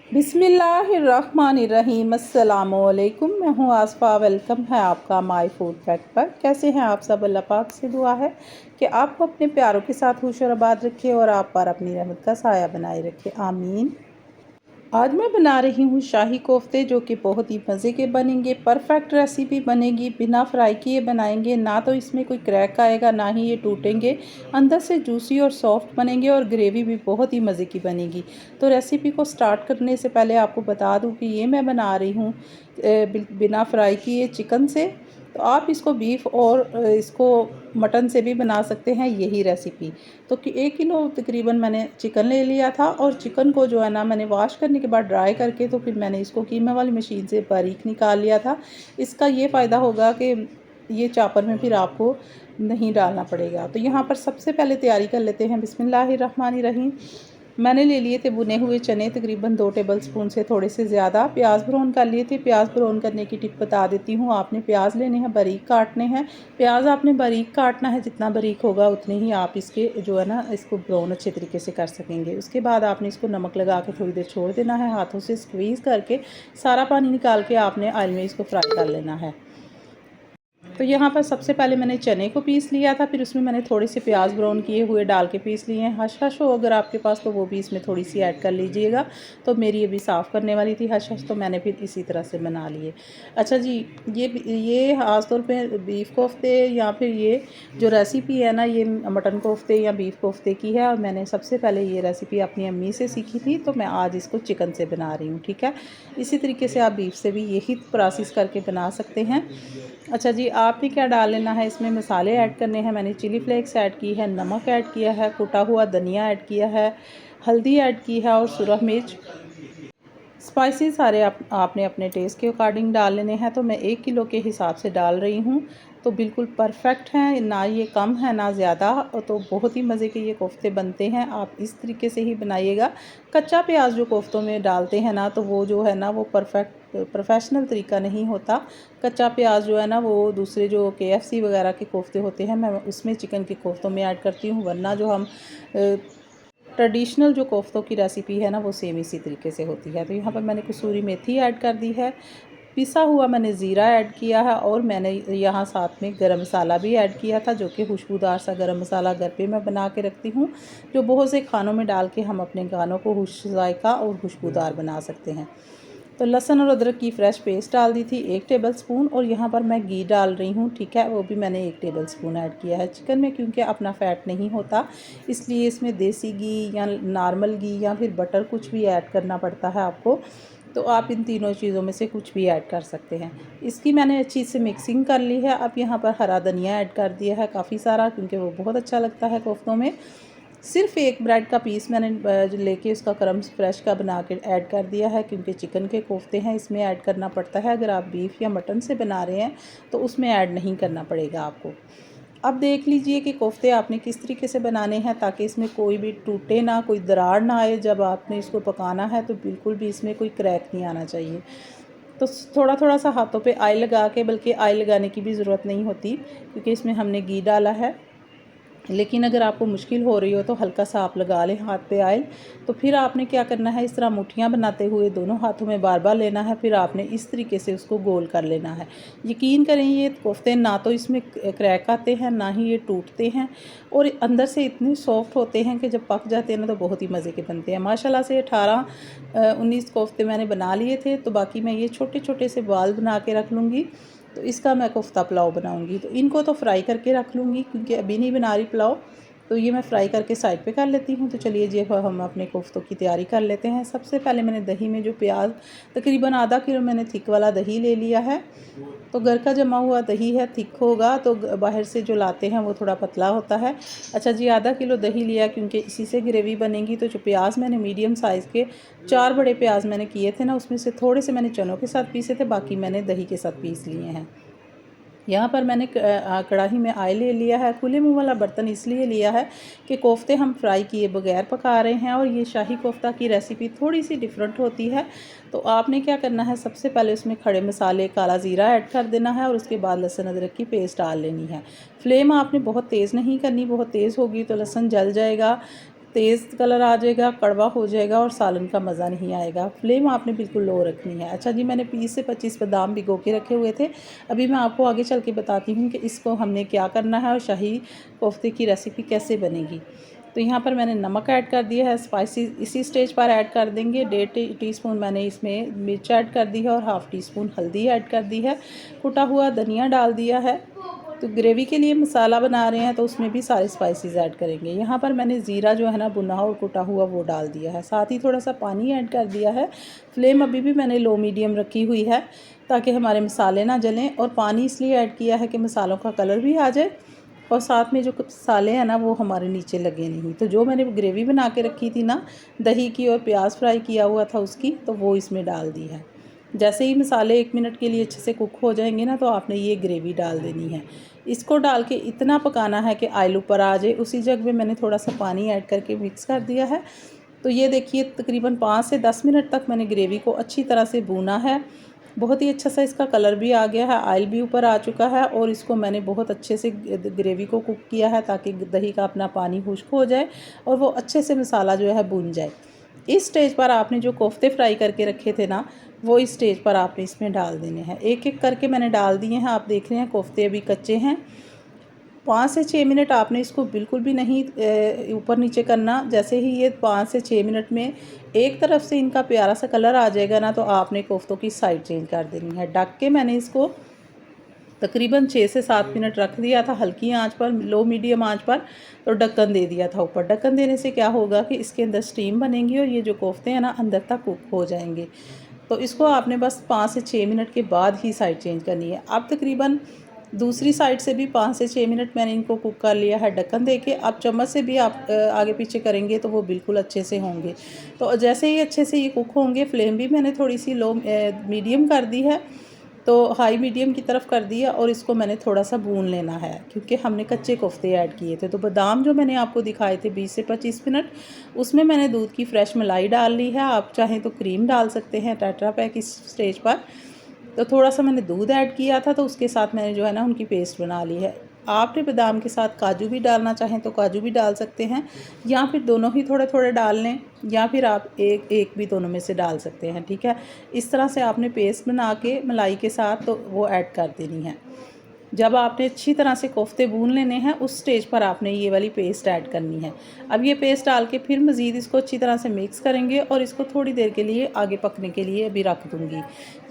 बिस्मिल्लाहिर्रहमानिर्रहीम। अस्सलामुअलैकुम। मैं हूँ आसफ़ा। वेलकम है आपका माय फूड फैक्ट पर। कैसे हैं आप सब? अल्लाह पाक से दुआ है कि आपको अपने प्यारों के साथ खुश और आबाद रखे और आप पर अपनी रहमत का साया बनाए रखे, आमीन। आज मैं बना रही हूँ शाही कोफ्ते, जो कि बहुत ही मज़े के बनेंगे। परफेक्ट रेसिपी बनेगी। बिना फ्राई किए बनाएंगे, ना तो इसमें कोई क्रैक आएगा, ना ही ये टूटेंगे। अंदर से जूसी और सॉफ्ट बनेंगे और ग्रेवी भी बहुत ही मज़े की बनेगी। तो रेसिपी को स्टार्ट करने से पहले आपको बता दूँ कि ये मैं बना रही हूँ बिना फ्राई किए चिकन से। तो आप इसको बीफ और इसको मटन से भी बना सकते हैं, यही रेसिपी। तो कि 1 किलो तकरीबन मैंने चिकन ले लिया था, और चिकन को जो है ना, मैंने वॉश करने के बाद ड्राई करके तो फिर मैंने इसको कीमा वाली मशीन से बारीक निकाल लिया था। इसका ये फ़ायदा होगा कि ये चॉपर में फिर आपको नहीं डालना पड़ेगा। तो यहाँ पर सबसे पहले तैयारी कर लेते हैं। बिस्मिल्लाहिर्रहमानिर्रहीम। मैंने ले लिए थे भुने हुए चने, तकरीबन 2 टेबल स्पून से थोड़े से ज़्यादा। प्याज ब्राउन कर लिए थे। प्याज ब्राउन करने की टिप बता देती हूँ। आपने प्याज लेने हैं, बारीक काटने हैं। प्याज आपने बारीक काटना है, जितना बारीक होगा उतने ही आप इसके जो है ना, इसको ब्राउन अच्छे तरीके से कर सकेंगे। उसके बाद आपने इसको नमक लगा के थोड़ी देर छोड़ देना है। हाथों से स्क्वीज़ करके सारा पानी निकाल के आपने ऑयल में इसको फ्राई कर लेना है। तो यहाँ पर सबसे पहले मैंने चने को पीस लिया था, फिर उसमें मैंने थोड़े से प्याज ब्राउन किए हुए डाल के पीस लिए हैं। हश हश हो अगर आपके पास तो वो भी इसमें थोड़ी सी ऐड कर लीजिएगा। तो मेरी अभी साफ़ करने वाली थी हश हश, तो मैंने फिर इसी तरह से बना लिए। अच्छा जी, ये ख़ास तौर पे बीफ कोफ्ते या फिर ये जो रेसिपी है ना, ये मटन कोफ्ते या बीफ कोफ्ते की है। और मैंने सबसे पहले ये रेसिपी अपनी अम्मी से सीखी थी, तो मैं आज इसको चिकन से बना रही हूँ। ठीक है, इसी तरीके से आप बीफ से भी यही प्रोसेस करके बना सकते हैं। अच्छा जी, आपने क्या डाल लेना है, इसमें मसाले ऐड करने हैं। मैंने चिली फ्लेक्स ऐड की है, नमक ऐड किया है, कुटा हुआ धनिया ऐड किया है, हल्दी ऐड की है और सुरख मिर्च। स्पाइसेस सारे आपने अपने टेस्ट के अकॉर्डिंग डाल लेने हैं। तो मैं 1 किलो के हिसाब से डाल रही हूँ। तो बिल्कुल परफेक्ट हैं, ना ये कम है ना ज़्यादा। तो बहुत ही मज़े के ये कोफ्ते बनते हैं। आप इस तरीके से ही बनाइएगा। कच्चा प्याज जो कोफ्तों में डालते हैं ना, तो वो जो है ना, वो प्रोफेशनल तरीका नहीं होता। कच्चा प्याज जो है ना, वो दूसरे जो KFC वगैरह के कोफ्ते होते हैं, मैं उसमें चिकन के कोफ्तों में ऐड करती हूँ। वरना जो हम ट्रेडिशनल जो कोफ्तों की रेसिपी है ना, वो सेम इसी तरीके से होती है। तो यहाँ पर मैंने कसूरी मेथी ऐड कर दी है, पिसा हुआ मैंने ज़ीरा ऐड किया है, और मैंने यहाँ साथ में गरम मसाला भी ऐड किया था, जो कि खुशबूदार सा गरम मसाला घर पे मैं बना के रखती हूँ, जो बहुत से खानों में डाल के हम अपने खानों को जायका और खुशबूदार बना सकते हैं। तो लहसुन और अदरक की फ़्रेश पेस्ट डाल दी थी 1 टेबल स्पून, और यहाँ पर मैं घी डाल रही हूँ। ठीक है, वो भी मैंने 1 टेबल स्पून ऐड किया है। चिकन में क्योंकि अपना फ़ैट नहीं होता, इसलिए इसमें देसी घी या नॉर्मल घी या फिर बटर कुछ भी ऐड करना पड़ता है आपको। तो आप इन तीनों चीज़ों में से कुछ भी ऐड कर सकते हैं। इसकी मैंने अच्छी से मिक्सिंग कर ली है। अब यहाँ पर हरा धनिया ऐड कर दिया है काफ़ी सारा, क्योंकि वो बहुत अच्छा लगता है कोफ्तों में। सिर्फ एक ब्रेड का पीस मैंने जो लेके उसका क्रम्स फ्रेश का बना के ऐड कर दिया है, क्योंकि चिकन के कोफ्ते हैं, इसमें ऐड करना पड़ता है। अगर आप बीफ या मटन से बना रहे हैं तो उसमें ऐड नहीं करना पड़ेगा आपको। अब देख लीजिए कि कोफ्ते आपने किस तरीके से बनाने हैं, ताकि इसमें कोई भी टूटे ना, कोई दरार ना आए। जब आपने इसको पकाना है तो बिल्कुल भी इसमें कोई क्रैक नहीं आना चाहिए। तो थोड़ा थोड़ा सा हाथों पे ऑयल लगा के, बल्कि ऑयल लगाने की भी ज़रूरत नहीं होती, क्योंकि इसमें हमने घी डाला है। लेकिन अगर आपको मुश्किल हो रही हो तो हल्का सा आप लगा लें हाथ पे ऑयल। तो फिर आपने क्या करना है, इस तरह मुट्ठियाँ बनाते हुए दोनों हाथों में बार बार लेना है। फिर आपने इस तरीके से उसको गोल कर लेना है। यकीन करें, ये कोफ्ते ना तो इसमें क्रैक आते हैं, ना ही ये टूटते हैं, और अंदर से इतने सॉफ्ट होते हैं कि जब पक जाते हैं ना, तो बहुत ही मज़े के बनते हैं। माशाल्लाह से 18-19 कोफ्ते मैंने बना लिए थे। तो बाकी मैं ये छोटे छोटे से बाल बना के रख लूँगी। तो इसका मैं कोफ्ता पुलाव बनाऊंगी। तो इनको तो फ्राई करके रख लूँगी, क्योंकि अभी नहीं बना रही पुलाव। तो ये मैं फ्राई करके साइड पे कर लेती हूँ। तो चलिए जी, हम अपने कोफ्तों की तैयारी कर लेते हैं। सबसे पहले मैंने दही में जो प्याज, तकरीबन आधा किलो मैंने थिक वाला दही ले लिया है। तो घर का जमा हुआ दही है, थिक होगा। तो बाहर से जो लाते हैं वो थोड़ा पतला होता है। अच्छा जी, आधा किलो दही लिया, क्योंकि इसी से ग्रेवी बनेगी। तो जो प्याज मैंने मीडियम साइज़ के 4 बड़े प्याज मैंने किए थे ना, उसमें से थोड़े से मैंने चनों के साथ पीसे थे, बाकी मैंने दही के साथ पीस लिए हैं। यहाँ पर मैंने कढ़ाई में ऑयल ले लिया है। खुले मुंह वाला बर्तन इसलिए लिया है कि कोफ्ते हम फ्राई किए बगैर पका रहे हैं, और ये शाही कोफ्ता की रेसिपी थोड़ी सी डिफरेंट होती है। तो आपने क्या करना है, सबसे पहले उसमें खड़े मसाले, काला ज़ीरा ऐड कर देना है, और उसके बाद लहसुन अदरक की पेस्ट डाल लेनी है। फ्लेम आपने बहुत तेज़ नहीं करनी, बहुत तेज़ होगी तो लहसुन जल जाएगा। तेज़ कलर आ जाएगा, कड़वा हो जाएगा और सालन का मज़ा नहीं आएगा। फ्लेम आपने बिल्कुल लो रखनी है। अच्छा जी, मैंने 20 से 25 बादाम भिगो के रखे हुए थे। अभी मैं आपको आगे चल के बताती हूँ कि इसको हमने क्या करना है और शाही कोफ्ते की रेसिपी कैसे बनेगी। तो यहाँ पर मैंने नमक ऐड कर दिया है, स्पाइसी इसी स्टेज पर ऐड कर देंगे। 1.5 टीस्पून मैंने इसमें मिर्च ऐड कर दी है और हाफ़ टी स्पून हल्दी ऐड कर दी है। कुटा हुआ धनिया डाल दिया है। तो ग्रेवी के लिए मसाला बना रहे हैं तो उसमें भी सारे स्पाइसेस ऐड करेंगे। यहाँ पर मैंने ज़ीरा जो है ना भुना और कुटा हुआ वो डाल दिया है, साथ ही थोड़ा सा पानी ऐड कर दिया है। फ्लेम अभी भी मैंने लो मीडियम रखी हुई है ताकि हमारे मसाले ना जलें, और पानी इसलिए ऐड किया है कि मसालों का कलर भी आ जाए और साथ में जो मसाले हैं ना वो हमारे नीचे लगे नहीं। तो जो मैंने ग्रेवी बना के रखी थी ना दही की और प्याज फ्राई किया हुआ था उसकी, तो वो इसमें डाल दी है। जैसे ही मसाले 1 मिनट के लिए अच्छे से कुक हो जाएंगे ना तो आपने ये ग्रेवी डाल देनी है। इसको डाल के इतना पकाना है कि ऑयल ऊपर आ जाए। उसी जगह में मैंने थोड़ा सा पानी ऐड करके मिक्स कर दिया है। तो ये देखिए तकरीबन 5 से 10 मिनट तक मैंने ग्रेवी को अच्छी तरह से भूना है। बहुत ही अच्छा सा इसका कलर भी आ गया है, ऑयल भी ऊपर आ चुका है, और इसको मैंने बहुत अच्छे से ग्रेवी को कुक किया है ताकि दही का अपना पानी खुश्क हो जाए और वो अच्छे से मसाला जो है भून जाए। इस स्टेज पर आपने जो कोफ्ते फ्राई करके रखे थे ना वो इस स्टेज पर आपने इसमें डाल देने हैं। एक एक करके मैंने डाल दिए हैं। आप देख रहे हैं कोफ्ते अभी कच्चे हैं। 5 से 6 मिनट आपने इसको बिल्कुल भी नहीं ऊपर नीचे करना। जैसे ही ये 5 से 6 मिनट में एक तरफ से इनका प्यारा सा कलर आ जाएगा ना तो आपने कोफ्तों की साइड चेंज कर देनी है। ढक के मैंने इसको तकरीबन 6 से 7 मिनट रख दिया था हल्की आंच पर, लो मीडियम आंच पर। तो ढक्कन दे दिया था ऊपर। ढक्कन देने से क्या होगा कि इसके अंदर स्टीम बनेंगी और ये जो कोफ्ते हैं ना अंदर तक कुक हो जाएंगे। तो इसको आपने बस 5 से 6 मिनट के बाद ही साइड चेंज करनी है। अब तकरीबन दूसरी साइड से भी 5 से 6 मिनट मैंने इनको कुक कर लिया है ढक्कन दे के। अब चम्मच से भी आप आगे पीछे करेंगे तो वो बिल्कुल अच्छे से होंगे। तो जैसे ही अच्छे से ये कुक होंगे, फ्लेम भी मैंने थोड़ी सी लो मीडियम कर दी है, तो हाई मीडियम की तरफ कर दिया, और इसको मैंने थोड़ा सा भून लेना है क्योंकि हमने कच्चे कोफ्ते ऐड किए थे। तो बादाम जो मैंने आपको दिखाए थे 20 से 25 मिनट, उसमें मैंने दूध की फ्रेश मलाई डाल ली है। आप चाहें तो क्रीम डाल सकते हैं टेट्रा पैक इस स्टेज पर। तो थोड़ा सा मैंने दूध ऐड किया था तो उसके साथ मैंने जो है ना उनकी पेस्ट बना ली है। आपने बादाम के साथ काजू भी डालना चाहें तो काजू भी डाल सकते हैं, या फिर दोनों ही थोड़े थोड़े डाल लें, या फिर आप एक एक भी दोनों में से डाल सकते हैं। ठीक है, इस तरह से आपने पेस्ट बना के मलाई के साथ तो वो ऐड कर देनी है। जब आपने अच्छी तरह से कोफ्ते भून लेने हैं उस स्टेज पर आपने ये वाली पेस्ट ऐड करनी है। अब ये पेस्ट डाल के फिर मज़ीद इसको अच्छी तरह से मिक्स करेंगे और इसको थोड़ी देर के लिए आगे पकने के लिए अभी रख दूँगी।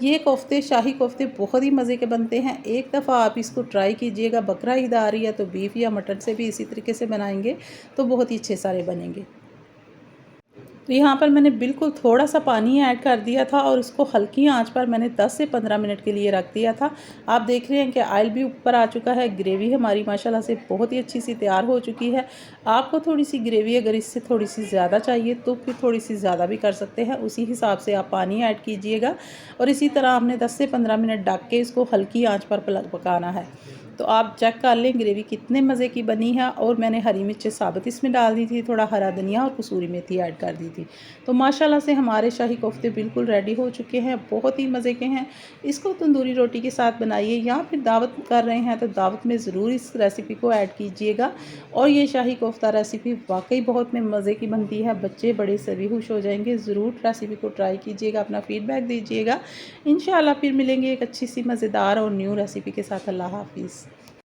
ये कोफ्ते शाही कोफ्ते बहुत ही मज़े के बनते हैं। एक दफ़ा आप इसको ट्राई कीजिएगा। बकरा ईद आ रही है तो बीफ या मटन से भी इसी तरीके से बनाएंगे तो बहुत ही अच्छे सारे बनेंगे। तो यहाँ पर मैंने बिल्कुल थोड़ा सा पानी ऐड कर दिया था और इसको हल्की आंच पर मैंने 10 से 15 मिनट के लिए रख दिया था। आप देख रहे हैं कि ऑयल भी ऊपर आ चुका है। ग्रेवी हमारी माशाल्लाह से बहुत ही अच्छी सी तैयार हो चुकी है। आपको थोड़ी सी ग्रेवी अगर इससे थोड़ी सी ज़्यादा चाहिए तो फिर थोड़ी सी ज़्यादा भी कर सकते हैं। उसी हिसाब से आप पानी ऐड कीजिएगा और इसी तरह हमने 10 से 15 मिनट ढक के इसको हल्की आँच पर पकाना है। तो आप चेक कर लें ग्रेवी कितने मज़े की बनी है। और मैंने हरी मिर्चें साबुत इसमें डाल दी थी, थोड़ा हरा धनिया और कसूरी मेथी ऐड कर दी थी। तो माशाल्लाह से हमारे शाही कोफ्ते बिल्कुल रेडी हो चुके हैं, बहुत ही मज़े के हैं। इसको तंदूरी रोटी के साथ बनाइए या फिर दावत कर रहे हैं तो दावत में ज़रूर इस रेसिपी को ऐड कीजिएगा। और ये शाही कोफ्ता रेसिपी वाकई बहुत में मज़े की बनती है। बच्चे बड़े सभी खुश हो जाएंगे। ज़रूर रेसिपी को ट्राई कीजिएगा, अपना फ़ीडबैक दीजिएगा। इंशाल्लाह फिर मिलेंगे एक अच्छी सी मज़ेदार और न्यू रेसिपी के साथ। अल्लाह हाफ़िज़।